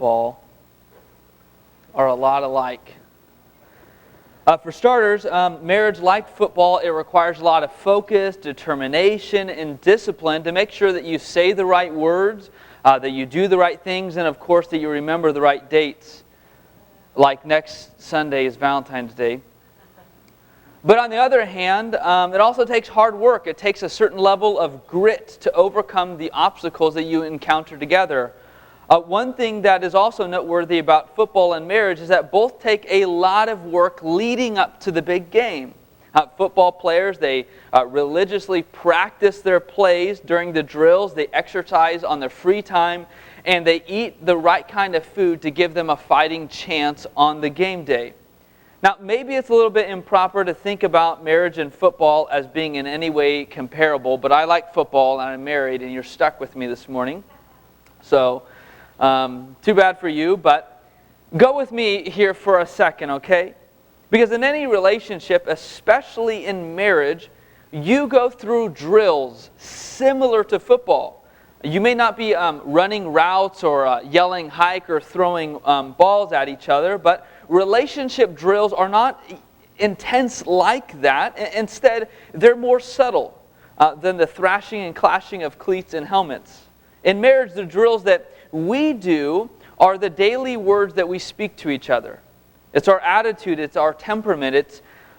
football are a lot alike. For starters, marriage, like football, it requires a lot of focus, determination, and discipline to make sure that you say the right words, that you do the right things, and of course that you remember the right dates. Like next Sunday is Valentine's Day. But on the other hand, it also takes hard work. It takes a certain level of grit to overcome the obstacles that you encounter together. One thing that is also noteworthy about football and marriage is that both take a lot of work leading up to the big game. Football players, they religiously practice their plays during the drills, they exercise on their free time, and they eat the right kind of food to give them a fighting chance on the game day. Now, maybe it's a little bit improper to think about marriage and football as being in any way comparable, but I like football and I'm married and you're stuck with me this morning. So, too bad for you, but go with me here for a second, okay? Because in any relationship, especially in marriage, you go through drills similar to football. You may not be running routes or yelling hike or throwing balls at each other, but relationship drills are not intense like that. Instead, they're more subtle than the thrashing and clashing of cleats and helmets. In marriage, the drills that we do are the daily words that we speak to each other. It's our attitude, it's our temperament,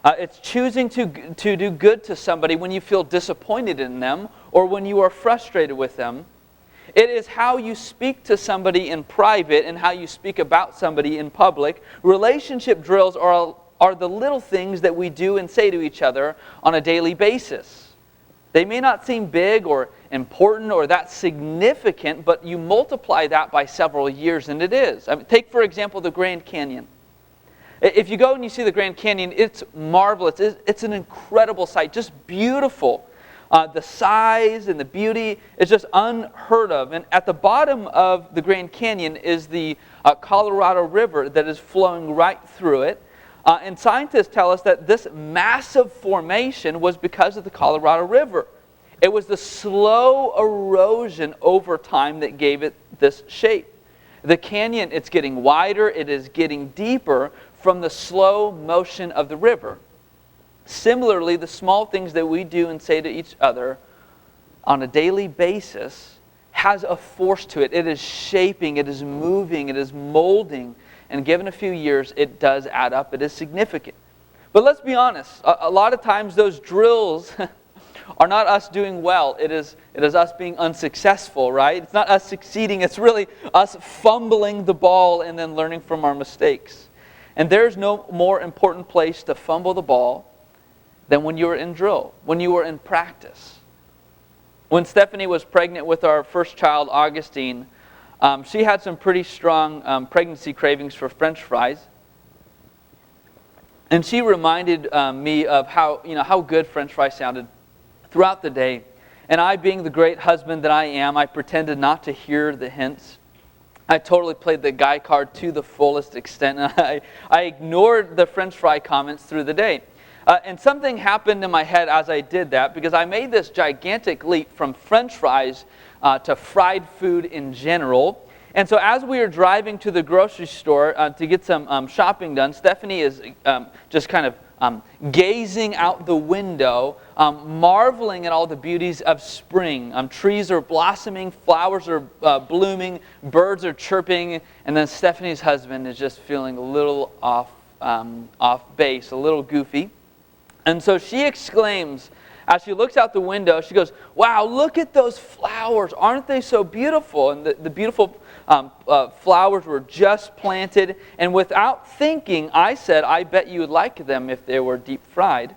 it's choosing to do good to somebody when you feel disappointed in them or when you are frustrated with them. It is how you speak to somebody in private and how you speak about somebody in public. Relationship drills are the little things that we do and say to each other on a daily basis. They may not seem big or important or that significant, but you multiply that by several years and it is. Take, for example, the Grand Canyon. If you go and you see the Grand Canyon, it's marvelous. It's an incredible sight, just beautiful. The size and the beauty is just unheard of. And at the bottom of the Grand Canyon is the Colorado River that is flowing right through it. And scientists tell us that this massive formation was because of the Colorado River. It was the slow erosion over time that gave it this shape. The canyon, it's getting wider, it is getting deeper from the slow motion of the river. Similarly, the small things that we do and say to each other on a daily basis has a force to it. It is shaping, it is moving, it is molding. And given a few years, it does add up. It is significant. But let's be honest. A lot of times those drills are not us doing well. It is us being unsuccessful, right? It's not us succeeding. It's really us fumbling the ball and then learning from our mistakes. And there's no more important place to fumble the ball than when you were in drill, when you were in practice. When Stephanie was pregnant with our first child, Augustine, she had some pretty strong pregnancy cravings for French fries. And she reminded me of how good French fries sounded throughout the day. And I, being the great husband that I am, I pretended not to hear the hints. I totally played the guy card to the fullest extent. And I ignored the French fry comments through the day. And something happened in my head as I did that, because I made this gigantic leap from French fries to fried food in general. And so as we were driving to the grocery store to get some shopping done, Stephanie is just kind of gazing out the window, marveling at all the beauties of spring. Trees are blossoming, flowers are blooming, birds are chirping, and then Stephanie's husband is just feeling a little off base, a little goofy. And so she exclaims, as she looks out the window, she goes, "Wow, look at those flowers. Aren't they so beautiful?" And the beautiful flowers were just planted. And without thinking, I said, "I bet you would like them if they were deep fried."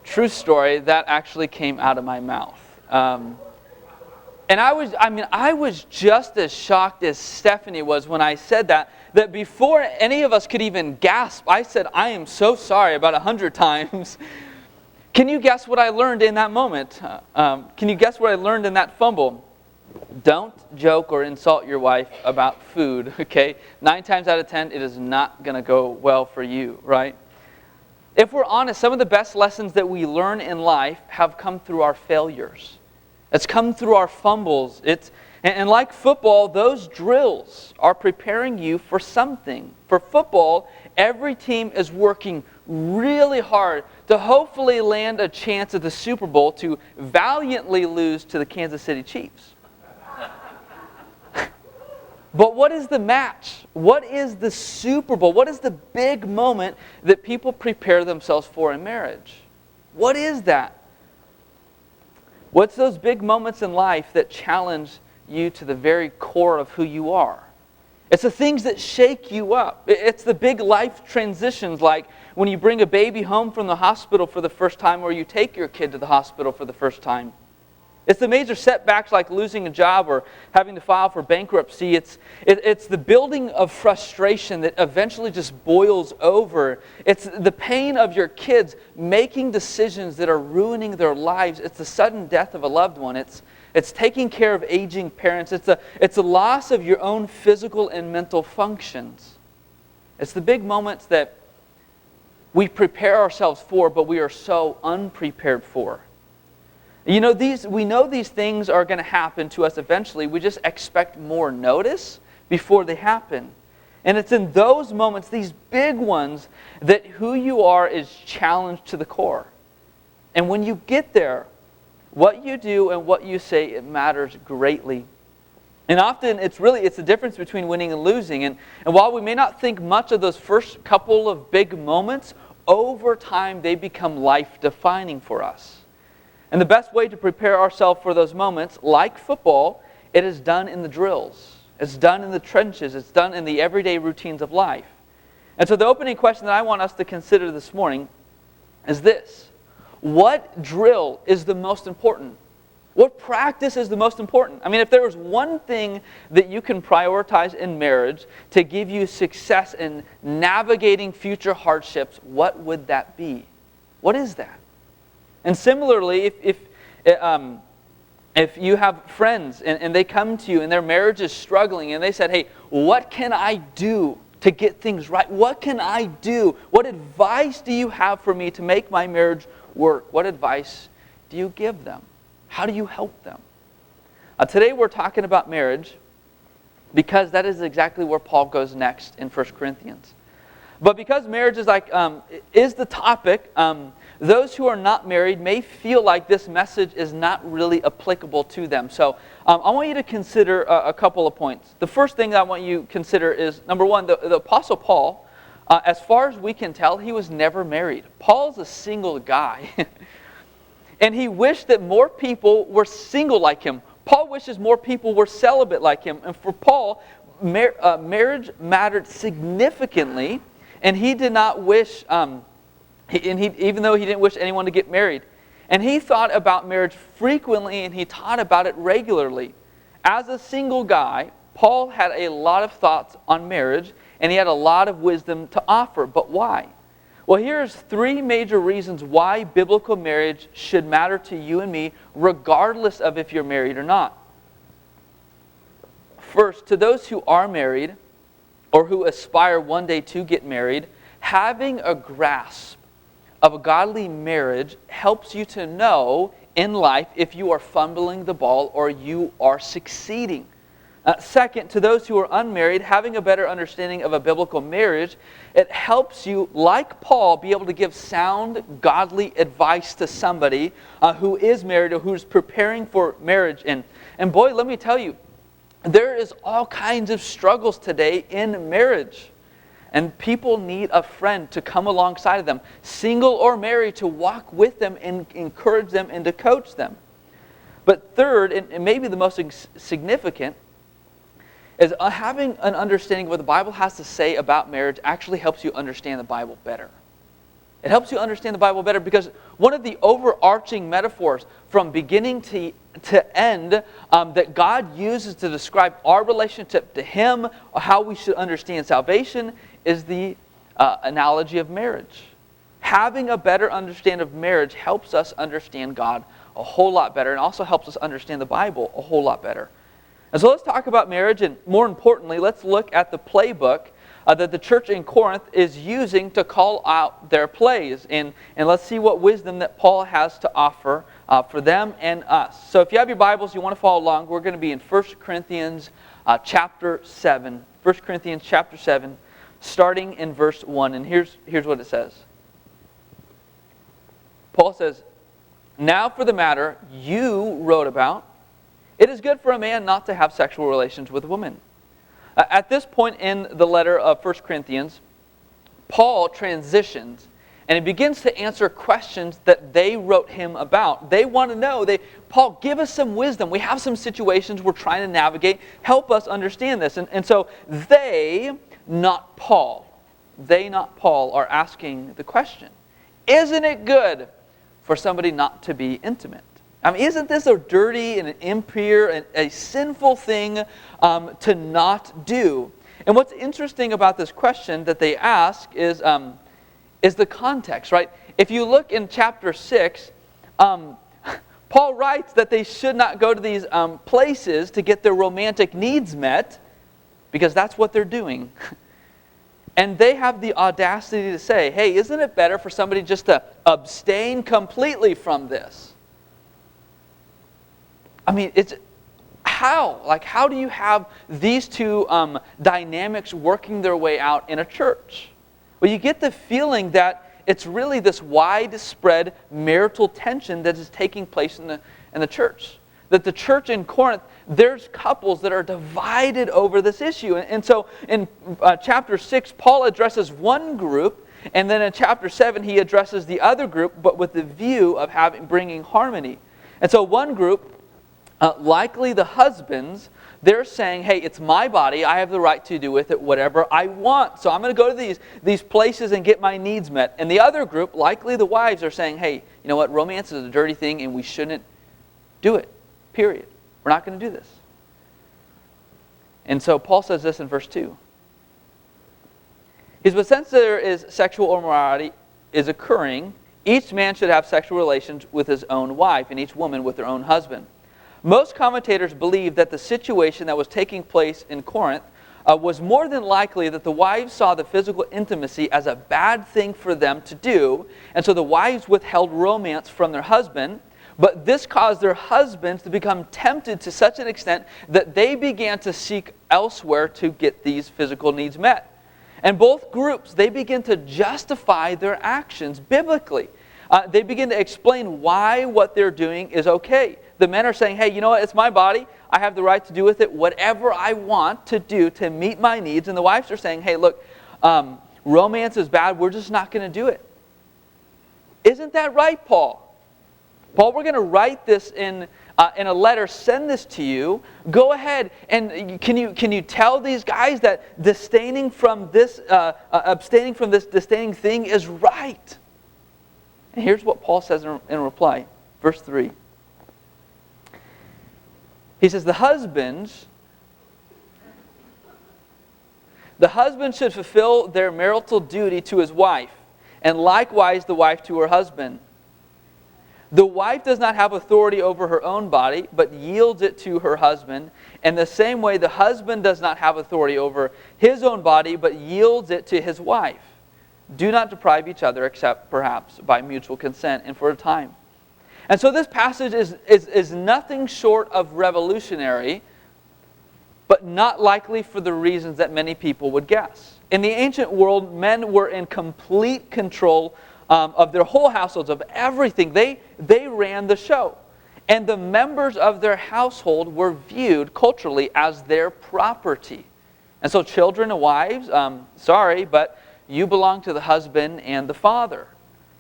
True story, that actually came out of my mouth. And I was just as shocked as Stephanie was when I said that before any of us could even gasp, I said, "I am so sorry," about 100 times. Can you guess what I learned in that moment? Can you guess what I learned in that fumble? Don't joke or insult your wife about food, okay? 9 times out of 10, it is not going to go well for you, right? If we're honest, some of the best lessons that we learn in life have come through our failures. It's come through our fumbles. It's And like football, those drills are preparing you for something. For football, every team is working really hard to hopefully land a chance at the Super Bowl to valiantly lose to the Kansas City Chiefs. But what is the match? What is the Super Bowl? What is the big moment that people prepare themselves for in marriage? What is that? What's those big moments in life that challenge you to the very core of who you are? It's the things that shake you up. It's the big life transitions, like when you bring a baby home from the hospital for the first time, or you take your kid to the hospital for the first time. It's the major setbacks like losing a job or having to file for bankruptcy. It's the building of frustration that eventually just boils over. It's the pain of your kids making decisions that are ruining their lives. It's the sudden death of a loved one. It's taking care of aging parents. It's a loss of your own physical and mental functions. It's the big moments that we prepare ourselves for, but we are so unprepared for. We know these things are going to happen to us eventually. We just expect more notice before they happen. And it's in those moments, these big ones, that who you are is challenged to the core. And when you get there, what you do and what you say, it matters greatly. And often it's the difference between winning and losing. And while we may not think much of those first couple of big moments, over time they become life-defining for us. And the best way to prepare ourselves for those moments, like football, it is done in the drills. It's done in the trenches. It's done in the everyday routines of life. And so the opening question that I want us to consider this morning is this. What drill is the most important? What practice is the most important? I mean, if there was one thing that you can prioritize in marriage to give you success in navigating future hardships, what would that be? What is that? And similarly, if you have friends and they come to you and their marriage is struggling and they said, hey, what can I do to get things right? What can I do? What advice do you have for me to make my marriage work? What advice do you give them? How do you help them? Today we're talking about marriage because that is exactly where Paul goes next in 1 Corinthians. But because marriage is is the topic, those who are not married may feel like this message is not really applicable to them. So I want you to consider a couple of points. The first thing that I want you to consider is, number one, the Apostle Paul, as far as we can tell, he was never married. Paul's a single guy. And he wished that more people were single like him. Paul wishes more people were celibate like him. And for Paul, marriage mattered significantly. And he did not wish, even though he didn't wish anyone to get married. And he thought about marriage frequently and he taught about it regularly. As a single guy, Paul had a lot of thoughts on marriage and he had a lot of wisdom to offer. But why? Well, here's 3 major reasons why biblical marriage should matter to you and me, regardless of if you're married or not. First, to those who are married, or who aspire one day to get married, having a grasp of a godly marriage helps you to know in life if you are fumbling the ball or you are succeeding. Second, to those who are unmarried, having a better understanding of a biblical marriage, it helps you, like Paul, be able to give sound, godly advice to somebody who is married or who's preparing for marriage. And boy, let me tell you, there is all kinds of struggles today in marriage. And people need a friend to come alongside of them, single or married, to walk with them and encourage them and to coach them. But third, and maybe the most significant, is having an understanding of what the Bible has to say about marriage actually helps you understand the Bible better. It helps you understand the Bible better because one of the overarching metaphors from beginning to end that God uses to describe our relationship to Him, or how we should understand salvation, is the analogy of marriage. Having a better understanding of marriage helps us understand God a whole lot better and also helps us understand the Bible a whole lot better. And so let's talk about marriage, and more importantly, let's look at the playbook that the church in Corinth is using to call out their plays. And let's see what wisdom that Paul has to offer for them and us. So if you have your Bibles, you want to follow along, we're going to be in 1 Corinthians chapter 7. 1 Corinthians chapter 7, starting in verse 1. And here's what it says. Paul says, "Now for the matter you wrote about, it is good for a man not to have sexual relations with a woman." At this point in the letter of 1 Corinthians, Paul transitions and he begins to answer questions that they wrote him about. They want to know, Paul, give us some wisdom. We have some situations we're trying to navigate. Help us understand this. And so they, not Paul, are asking the question, isn't it good for somebody not to be intimate? I mean, isn't this a dirty and an impure and a sinful thing to not do? And what's interesting about this question that they ask is the context, right? If you look in chapter 6, Paul writes that they should not go to these places to get their romantic needs met because that's what they're doing. And they have the audacity to say, hey, isn't it better for somebody just to abstain completely from this? I mean, it's how? Like, how do you have these two dynamics working their way out in a church? Well, you get the feeling that it's really this widespread marital tension that is taking place in the church. That the church in Corinth, there's couples that are divided over this issue. And so in chapter 6, Paul addresses one group, and then in chapter 7, he addresses the other group, but with the view of bringing harmony. And so one group, likely the husbands, they're saying, hey, it's my body. I have the right to do with it whatever I want. So I'm going to go to these places and get my needs met. And the other group, likely the wives, are saying, hey, you know what? Romance is a dirty thing and we shouldn't do it. Period. We're not going to do this. And so Paul says this in verse 2. He says, but since there is sexual immorality is occurring, each man should have sexual relations with his own wife and each woman with their own husband. Most commentators believe that the situation that was taking place in Corinth was more than likely that the wives saw the physical intimacy as a bad thing for them to do, and so the wives withheld romance from their husband, but this caused their husbands to become tempted to such an extent that they began to seek elsewhere to get these physical needs met. And both groups, they begin to justify their actions biblically. They begin to explain why what they're doing is okay. The men are saying, hey, you know what? It's my body. I have the right to do with it whatever I want to do to meet my needs. And the wives are saying, hey, look, romance is bad. We're just not going to do it. Isn't that right, Paul? Paul, we're going to write this in a letter, send this to you. Go ahead and can you tell these guys that abstaining from this disdaining thing is right? And here's what Paul says in reply, verse 3. He says, the husband should fulfill their marital duty to his wife, and likewise the wife to her husband. The wife does not have authority over her own body, but yields it to her husband. In the same way, the husband does not have authority over his own body, but yields it to his wife. Do not deprive each other except perhaps by mutual consent and for a time. And so this passage is nothing short of revolutionary, but not likely for the reasons that many people would guess. In the ancient world, men were in complete control of their whole households, of everything. They ran the show. And the members of their household were viewed culturally as their property. And so children and wives, sorry, but you belong to the husband and the father.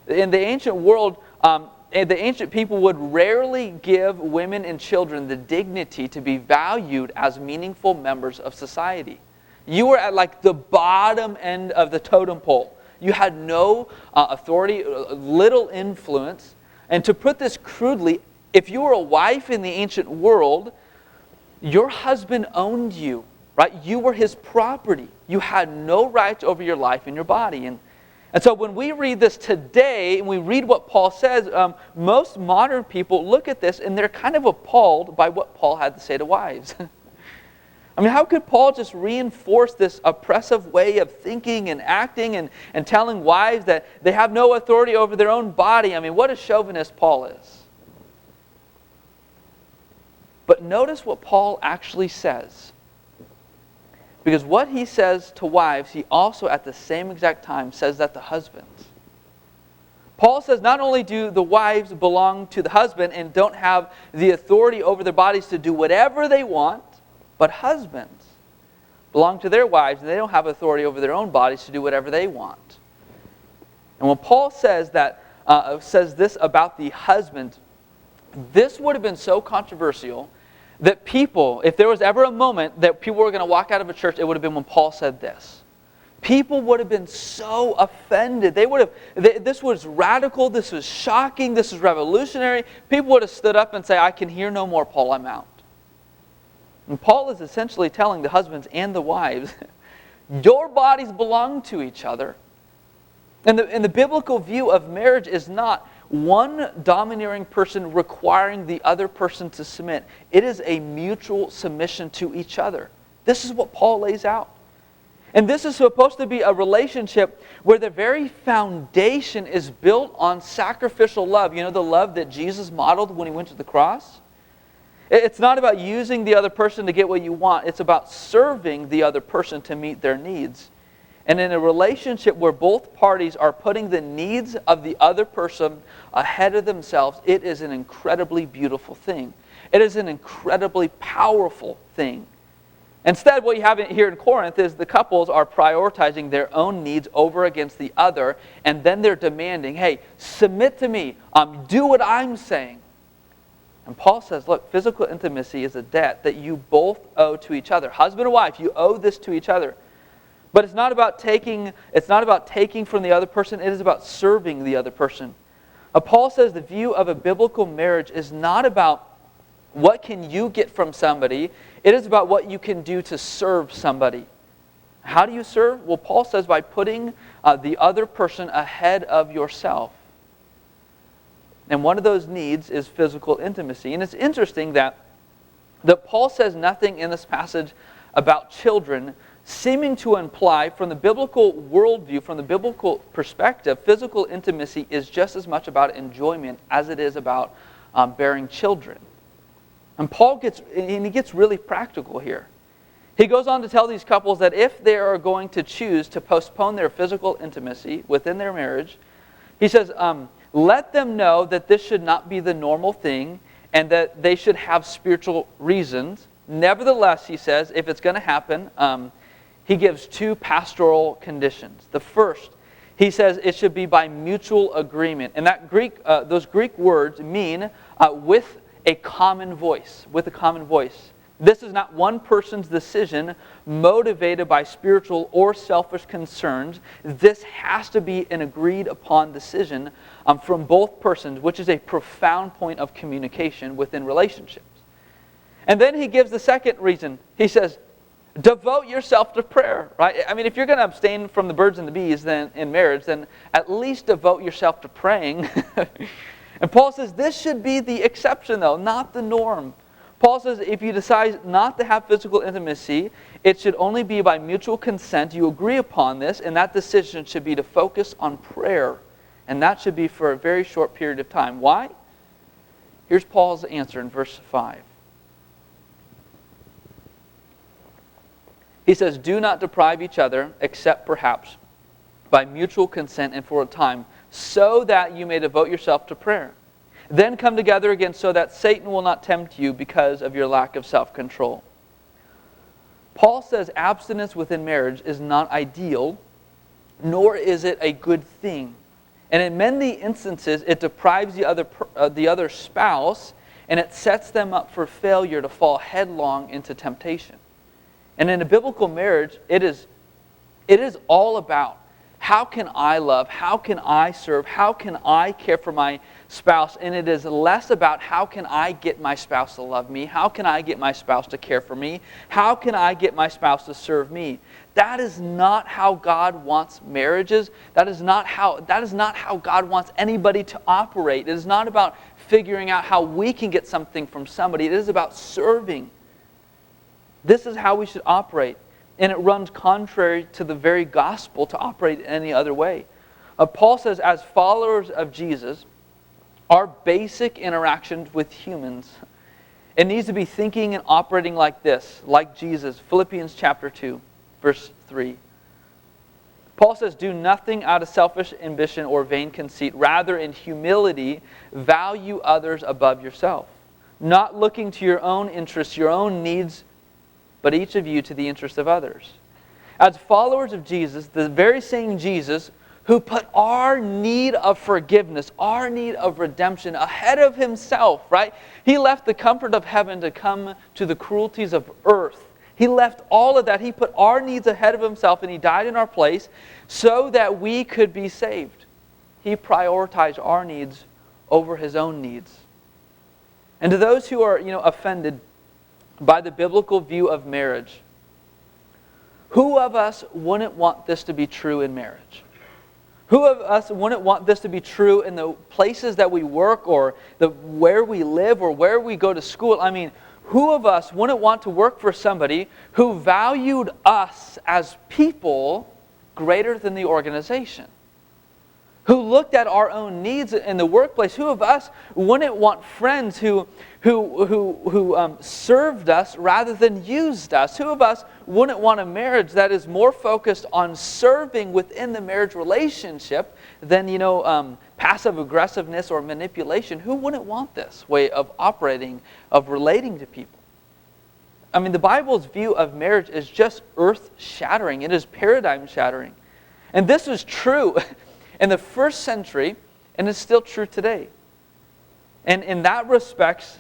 In the ancient world, the ancient people would rarely give women and children the dignity to be valued as meaningful members of society. You were at like the bottom end of the totem pole. You had no authority, little influence. And to put this crudely, if you were a wife in the ancient world, your husband owned you, right? You were his property. You had no rights over your life and your body. And so when we read this today, and we read what Paul says, most modern people look at this and they're kind of appalled by what Paul had to say to wives. I mean, how could Paul just reinforce this oppressive way of thinking and acting and telling wives that they have no authority over their own body? I mean, what a chauvinist Paul is. But notice what Paul actually says. Because what he says to wives, he also at the same exact time says that to husbands. Paul says not only do the wives belong to the husband and don't have the authority over their bodies to do whatever they want, but husbands belong to their wives and they don't have authority over their own bodies to do whatever they want. And when Paul says this about the husband, this would have been so controversial that people, if there was ever a moment that people were going to walk out of a church, it would have been when Paul said this. People would have been so offended. This was radical, this was shocking, this was revolutionary. People would have stood up and say, I can hear no more, Paul, I'm out. And Paul is essentially telling the husbands and the wives, your bodies belong to each other. And the biblical view of marriage is not one domineering person requiring the other person to submit. It is a mutual submission to each other. This is what Paul lays out. And this is supposed to be a relationship where the very foundation is built on sacrificial love. You know, the love that Jesus modeled when he went to the cross? It's not about using the other person to get what you want. It's about serving the other person to meet their needs. And in a relationship where both parties are putting the needs of the other person ahead of themselves, it is an incredibly beautiful thing. It is an incredibly powerful thing. Instead, what you have here in Corinth is the couples are prioritizing their own needs over against the other, and then they're demanding, hey, submit to me, do what I'm saying. And Paul says, look, physical intimacy is a debt that you both owe to each other. Husband and wife, you owe this to each other. But it's not about taking from the other person, it is about serving the other person. Paul says the view of a biblical marriage is not about what can you get from somebody, it is about what you can do to serve somebody. How do you serve? Well, Paul says by putting the other person ahead of yourself. And one of those needs is physical intimacy. And it's interesting that Paul says nothing in this passage about children, seeming to imply from the biblical worldview, from the biblical perspective, physical intimacy is just as much about enjoyment as it is about bearing children. And Paul gets really practical here. He goes on to tell these couples that if they are going to choose to postpone their physical intimacy within their marriage, he says, let them know that this should not be the normal thing and that they should have spiritual reasons. Nevertheless, he says, if it's going to happen, he gives two pastoral conditions. The first, he says it should be by mutual agreement. And that those Greek words mean with a common voice. With a common voice. This is not one person's decision motivated by spiritual or selfish concerns. This has to be an agreed upon decision from both persons, which is a profound point of communication within relationships. And then he gives the second reason. He says, devote yourself to prayer, right? I mean, if you're going to abstain from the birds and the bees then in marriage, then at least devote yourself to praying. And Paul says this should be the exception, though, not the norm. Paul says if you decide not to have physical intimacy, it should only be by mutual consent. You agree upon this, and that decision should be to focus on prayer. And that should be for a very short period of time. Why? Here's Paul's answer in verse 5. He says, do not deprive each other, except perhaps by mutual consent and for a time, so that you may devote yourself to prayer. Then come together again so that Satan will not tempt you because of your lack of self-control. Paul says abstinence within marriage is not ideal, nor is it a good thing. And in many instances, it deprives the other spouse, and it sets them up for failure to fall headlong into temptation. And in a biblical marriage, it is all about how can I love, how can I serve, how can I care for my spouse, and it is less about how can I get my spouse to love me, how can I get my spouse to care for me, how can I get my spouse to serve me. That is not how God wants marriages. That is not how God wants anybody to operate. It is not about figuring out how we can get something from somebody. It is about serving. This is how we should operate. And it runs contrary to the very gospel to operate any other way. Paul says, as followers of Jesus, our basic interactions with humans It needs to be thinking and operating like this, like Jesus. Philippians chapter 2, verse 3. Paul says, do nothing out of selfish ambition or vain conceit. Rather, in humility, value others above yourself. Not looking to your own interests, your own needs, but each of you to the interest of others. As followers of Jesus, the very same Jesus who put our need of forgiveness, our need of redemption ahead of himself, right? He left the comfort of heaven to come to the cruelties of earth. He left all of that. He put our needs ahead of himself, and he died in our place so that we could be saved. He prioritized our needs over his own needs. And to those who are, offended by the biblical view of marriage, who of us wouldn't want this to be true in marriage? Who of us wouldn't want this to be true in the places that we work or where we live or where we go to school? I mean, who of us wouldn't want to work for somebody who valued us as people greater than the organization? Who looked at our own needs in the workplace? Who of us wouldn't want friends who served us rather than used us? Who of us wouldn't want a marriage that is more focused on serving within the marriage relationship than passive aggressiveness or manipulation? Who wouldn't want this way of operating, of relating to people? I mean, the Bible's view of marriage is just earth-shattering. It is paradigm-shattering. And this is true in the first century, and it's still true today. And in that respect,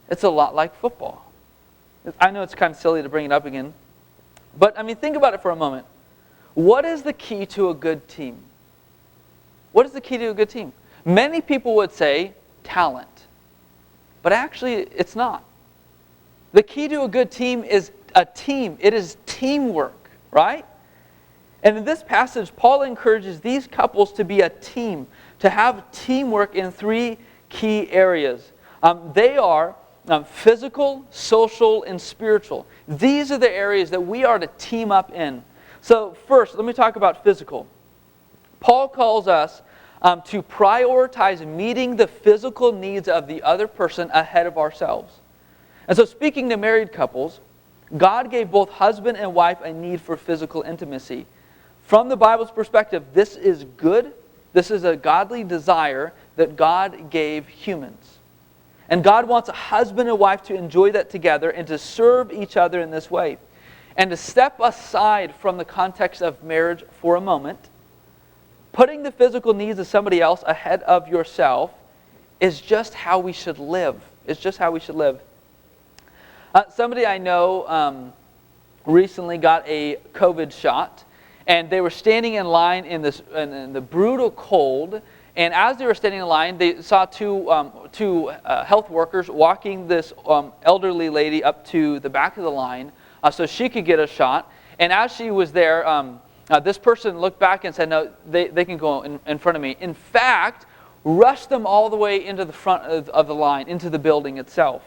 it's a lot like football. I know it's kind of silly to bring it up again, but I mean, think about it for a moment. What is the key to a good team? What is the key to a good team? Many people would say talent, but actually it's not. The key to a good team is a team. It is teamwork, right? And in this passage, Paul encourages these couples to be a team, to have teamwork in three key areas. They are physical, social, and spiritual. These are the areas that we are to team up in. So first, let me talk about physical. Paul calls us to prioritize meeting the physical needs of the other person ahead of ourselves. And so speaking to married couples, God gave both husband and wife a need for physical intimacy. From the Bible's perspective, this is good. This is a godly desire that God gave humans. And God wants a husband and wife to enjoy that together and to serve each other in this way. And to step aside from the context of marriage for a moment, putting the physical needs of somebody else ahead of yourself is just how we should live. It's just how we should live. Somebody I know recently got a COVID shot. And they were standing in line in the brutal cold. And as they were standing in line, they saw two health workers walking this elderly lady up to the back of the line so she could get a shot. And as she was there, this person looked back and said, no, they can go in front of me. In fact, rushed them all the way into the front of the line, into the building itself.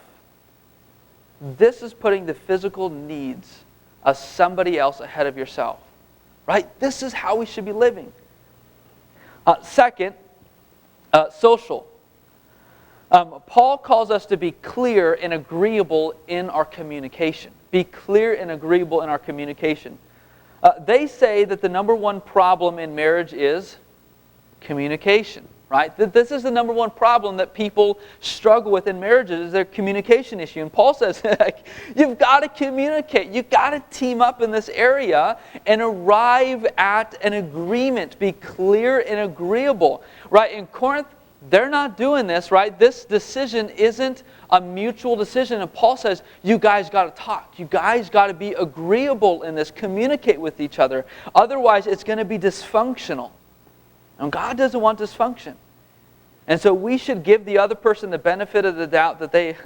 This is putting the physical needs of somebody else ahead of yourself. Right? This is how we should be living. Second, social. Paul calls us to be clear and agreeable in our communication. Be clear and agreeable in our communication. They say that the number one problem in marriage is communication. Right? This is the number one problem that people struggle with in marriages is their communication issue. And Paul says, you've got to communicate. You've got to team up in this area and arrive at an agreement. Be clear and agreeable. Right? In Corinth, they're not doing this, right? This decision isn't a mutual decision. And Paul says, you guys got to talk. You guys got to be agreeable in this. Communicate with each other. Otherwise, it's going to be dysfunctional. And God doesn't want dysfunction. And so we should give the other person the benefit of the doubt that they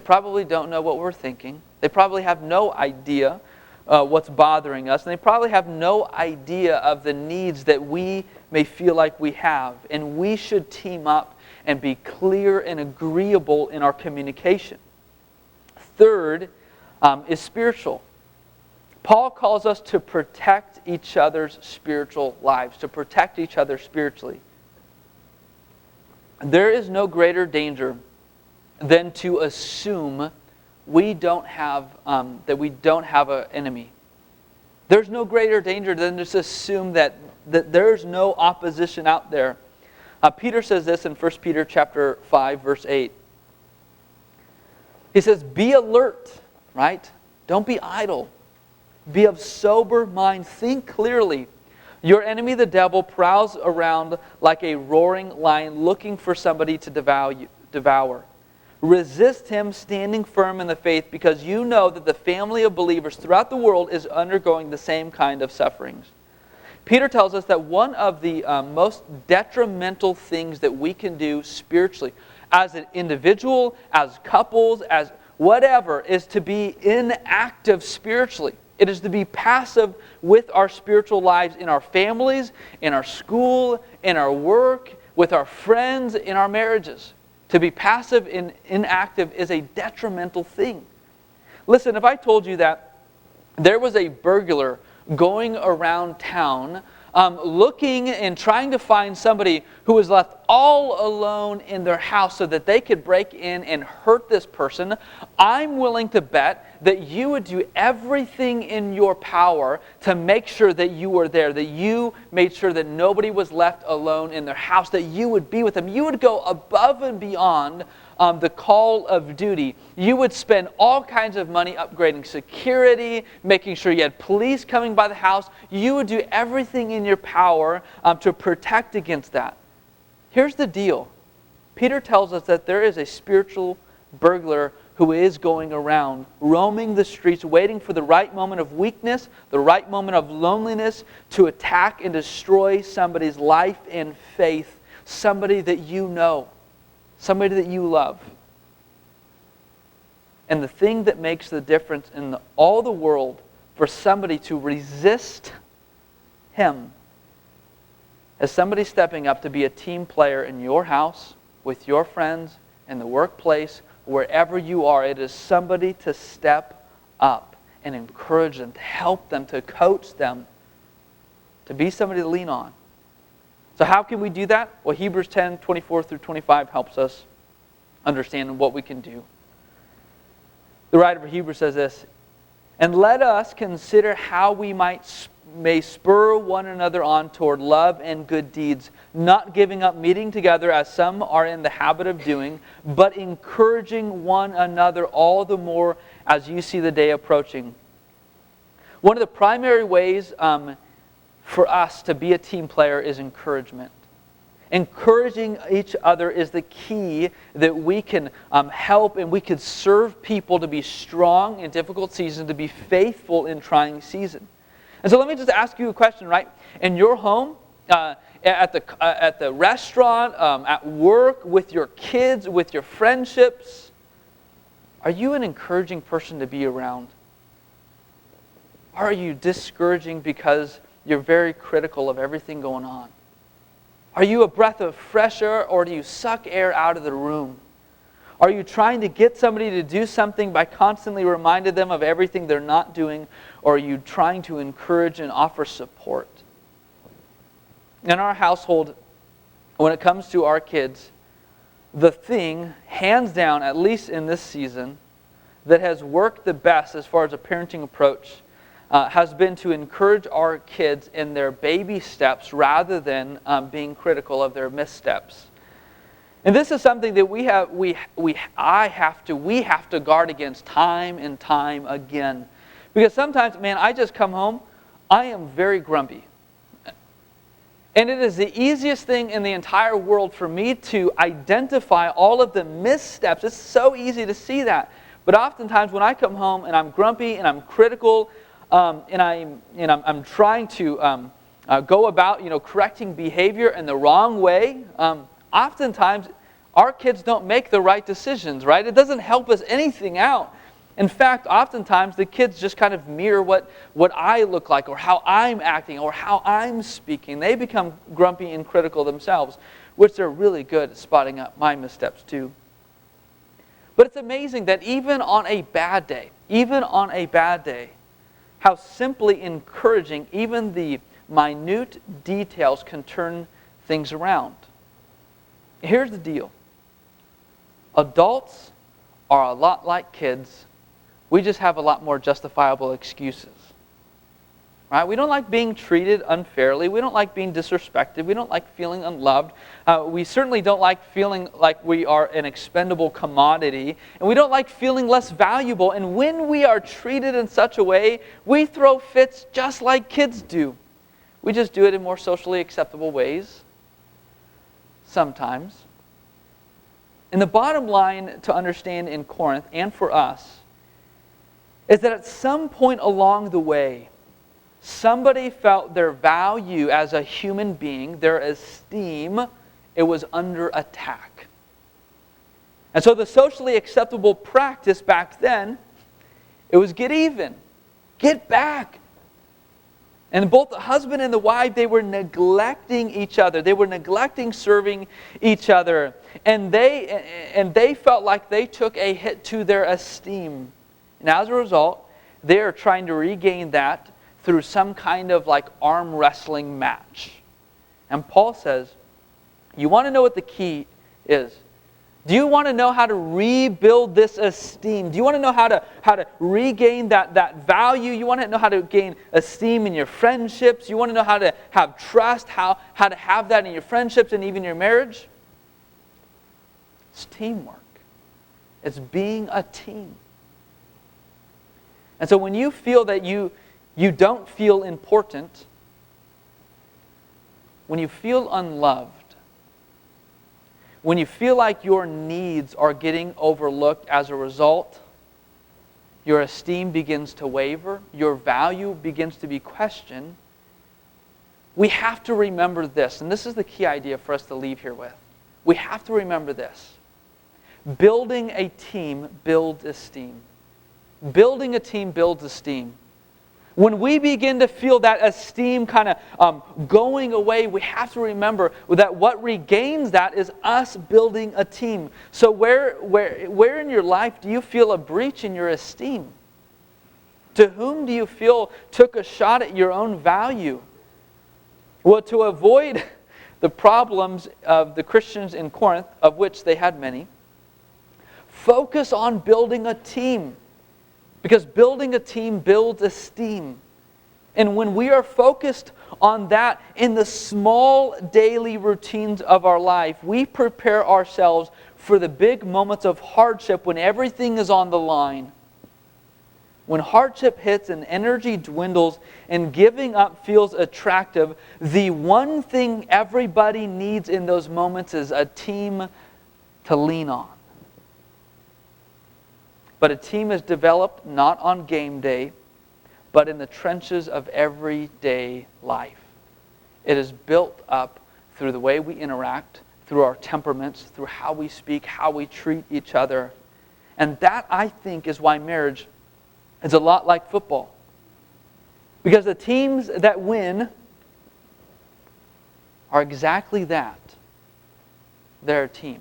probably don't know what we're thinking. They probably have no idea what's bothering us. And they probably have no idea of the needs that we may feel like we have. And we should team up and be clear and agreeable in our communication. Third is spiritual. Paul calls us to protect each other's spiritual lives, to protect each other spiritually. There is no greater danger than to assume we don't have that we don't have an enemy. There's no greater danger than just assume that there's no opposition out there. Peter says this in 1 Peter chapter 5, verse 8. He says, be alert, right? Don't be idle. Be of sober mind. Think clearly. Your enemy, the devil, prowls around like a roaring lion looking for somebody to devour. Resist him, standing firm in the faith, because you know that the family of believers throughout the world is undergoing the same kind of sufferings. Peter tells us that one of the most detrimental things that we can do spiritually, as an individual, as couples, as whatever, is to be inactive spiritually. It is to be passive with our spiritual lives in our families, in our school, in our work, with our friends, in our marriages. To be passive and inactive is a detrimental thing. Listen, if I told you that there was a burglar going around town looking and trying to find somebody who was left all alone in their house so that they could break in and hurt this person, I'm willing to bet that you would do everything in your power to make sure that you were there, that you made sure that nobody was left alone in their house, that you would be with them. You would go above and beyond the call of duty. You would spend all kinds of money upgrading security, making sure you had police coming by the house. You would do everything in your power to protect against that. Here's the deal. Peter tells us that there is a spiritual burglar who is going around, roaming the streets, waiting for the right moment of weakness, the right moment of loneliness to attack and destroy somebody's life and faith, somebody that you know, somebody that you love. And the thing that makes the difference in all the world for somebody to resist him is somebody stepping up to be a team player in your house, with your friends, in the workplace, wherever you are. It is somebody to step up and encourage them, to help them, to coach them, to be somebody to lean on. So how can we do that? Well, Hebrews 10, 24 through 25 helps us understand what we can do. The writer of Hebrews says this, and let us consider how we may spur one another on toward love and good deeds, not giving up meeting together as some are in the habit of doing, but encouraging one another all the more as you see the day approaching. One of the primary ways for us to be a team player is encouragement. Encouraging each other is the key that we can help and we can serve people to be strong in difficult seasons, to be faithful in trying seasons. And so let me just ask you a question, right? In your home, at the restaurant, at work, with your kids, with your friendships, are you an encouraging person to be around? Are you discouraging because you're very critical of everything going on? Are you a breath of fresh air, or do you suck air out of the room? Are you trying to get somebody to do something by constantly reminding them of everything they're not doing, or are you trying to encourage and offer support? In our household, when it comes to our kids, the thing, hands down, at least in this season, that has worked the best as far as a parenting approach has been to encourage our kids in their baby steps rather than being critical of their missteps. And this is something that we have to guard against time and time again. Because sometimes, man, I just come home, I am very grumpy. And it is the easiest thing in the entire world for me to identify all of the missteps. It's so easy to see that. But oftentimes when I come home and I'm grumpy and I'm critical, and I'm trying to go about correcting behavior in the wrong way, oftentimes our kids don't make the right decisions, right? It doesn't help us anything out. In fact, oftentimes the kids just kind of mirror what I look like, or how I'm acting, or how I'm speaking. They become grumpy and critical themselves, which they're really good at spotting out my missteps too. But it's amazing that even on a bad day, how simply encouraging even the minute details can turn things around. Here's the deal. Adults are a lot like kids. We just have a lot more justifiable excuses. Right? We don't like being treated unfairly. We don't like being disrespected. We don't like feeling unloved. We certainly don't like feeling like we are an expendable commodity. And we don't like feeling less valuable. And when we are treated in such a way, we throw fits just like kids do. We just do it in more socially acceptable ways. Sometimes. And the bottom line to understand in Corinth and for us is that at some point along the way, somebody felt their value as a human being, their esteem, it was under attack. And so the socially acceptable practice back then, it was get even, get back. And both the husband and the wife, they were neglecting each other. They were neglecting serving each other. And they felt like they took a hit to their esteem. And as a result, they are trying to regain that through some kind of like arm wrestling match. And Paul says, you want to know what the key is? Do you want to know how to rebuild this esteem? Do you want to know how to regain that value? You want to know how to gain esteem in your friendships? You want to know how to have trust, how to have that in your friendships and even your marriage? It's teamwork. It's being a team. And so when you feel that you don't feel important, when you feel unloved, when you feel like your needs are getting overlooked as a result, your esteem begins to waver, your value begins to be questioned, we have to remember this, and this is the key idea for us to leave here with. We have to remember this. Building a team builds esteem. Building a team builds esteem. When we begin to feel that esteem kind of going away, we have to remember that what regains that is us building a team. So where in your life do you feel a breach in your esteem? To whom do you feel took a shot at your own value? Well, to avoid the problems of the Christians in Corinth, of which they had many, focus on building a team. Because building a team builds esteem. And when we are focused on that in the small daily routines of our life, we prepare ourselves for the big moments of hardship when everything is on the line. When hardship hits and energy dwindles and giving up feels attractive, the one thing everybody needs in those moments is a team to lean on. But a team is developed not on game day, but in the trenches of everyday life. It is built up through the way we interact, through our temperaments, through how we speak, how we treat each other. And that, I think, is why marriage is a lot like football. Because the teams that win are exactly that. They're a team.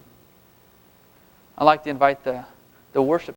I'd like to invite the worship